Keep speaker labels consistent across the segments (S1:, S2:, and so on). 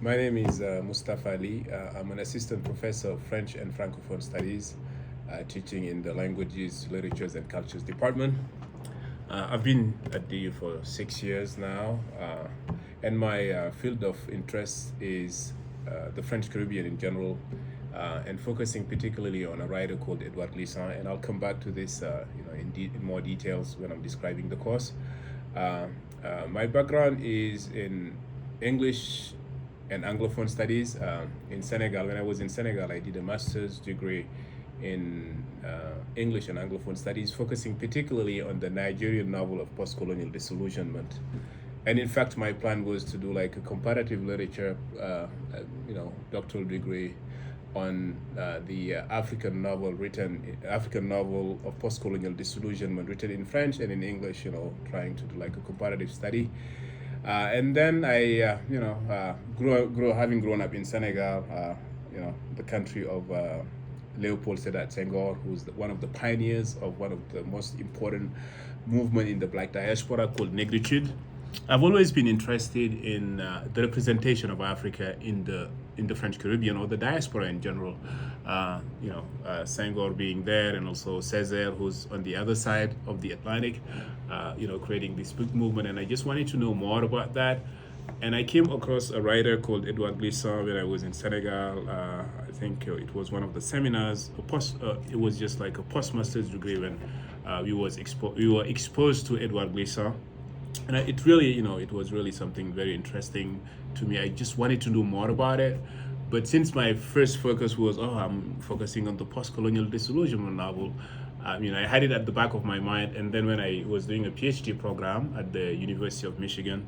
S1: My name is Mustafa Ali. I'm an assistant professor of French and Francophone Studies, teaching in the Languages, Literatures, and Cultures department. I've been at DU for 6 years now, and my field of interest is the French Caribbean in general, and focusing particularly on a writer called Edouard Glissant. And I'll come back to this, in more details when I'm describing the course. My background is in English and Anglophone studies. In Senegal, when I was in Senegal, I did a master's degree in English and Anglophone studies, focusing particularly on the Nigerian novel of post-colonial disillusionment. And in fact, my plan was to do like a comparative literature, doctoral degree on the African novel of post-colonial disillusionment, written in French and in English. Trying to do like a comparative study. And then I, having grown up in Senegal, the country of Leopold Sédar Senghor, who's one of the pioneers of one of the most important movement in the Black diaspora called Negritude. I've always been interested in the representation of Africa in the French Caribbean, or the diaspora in general. Senghor being there, and also Césaire, who's on the other side of the Atlantic, creating this big movement. And I just wanted to know more about that. And I came across a writer called Edouard Glissant when I was in Senegal. I think it was one of the seminars. It was just like a postmaster's degree when we were exposed to Edouard Glissant. And it really, it was really something very interesting to me. I just wanted to know more about it. But since my first focus was, I'm focusing on the post-colonial disillusionment novel, I had it at the back of my mind. And then when I was doing a PhD program at the University of Michigan,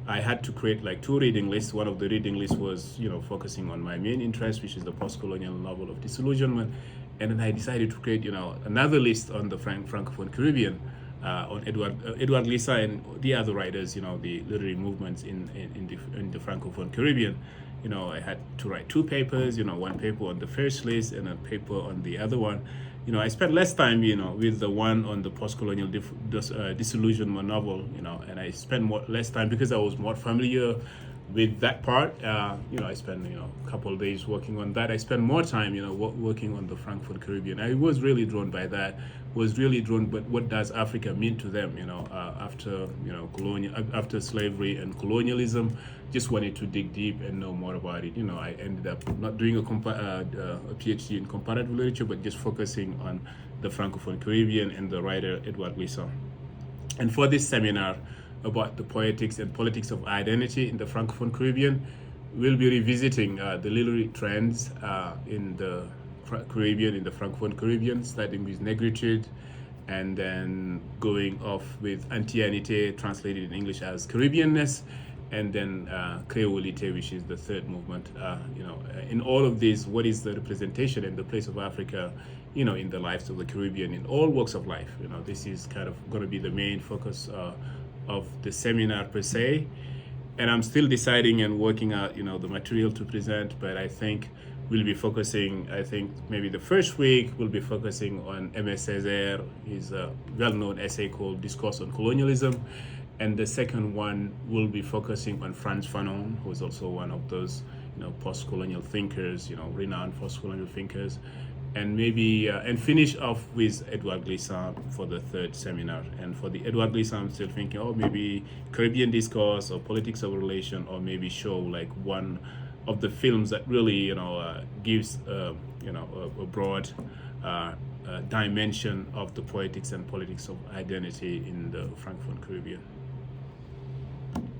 S1: I had to create like two reading lists. One of the reading lists was, focusing on my main interest, which is the post-colonial novel of disillusionment. And then I decided to create, another list on the Francophone Caribbean, on Edouard Glissant and the other writers, the literary movements in the Francophone Caribbean. I had to write two papers, one paper on the first list and a paper on the other one. I spent less time, with the one on the post-colonial disillusionment novel, and I spent less time because I was more familiar with that part. I spent, a couple of days working on that. I spent more time, working on the Francophone Caribbean. I was really drawn by that. But what does Africa mean to them, after, after slavery and colonialism. Just wanted to dig deep and know more about it. I ended up not doing a PhD in comparative literature, but just focusing on the Francophone Caribbean and the writer Edouard Glissant. And for this seminar about the poetics and politics of identity in the Francophone Caribbean, we'll be revisiting the literary trends in the Caribbean, in the Francophone Caribbean, starting with Negritude, and then going off with Antianité, translated in English as Caribbeanness, and then Créolité, which is the third movement. In all of these, what is the representation and the place of Africa, in the lives of the Caribbean, in all walks of life? This is kind of going to be the main focus of the seminar per se. And I'm still deciding and working out, the material to present, but I think we'll be focusing, maybe the first week we'll be focusing on Aimé Césaire, his well-known essay called Discourse on Colonialism. And the second one will be focusing on Frantz Fanon, who is also one of those, post-colonial thinkers, renowned post-colonial thinkers. And maybe, and finish off with Edouard Glissant for the third seminar. And for the Edouard Glissant, I'm still thinking, maybe Caribbean discourse or politics of relation, or maybe show like one of the films that really, gives, a broad dimension of the poetics and politics of identity in the Francophone Caribbean.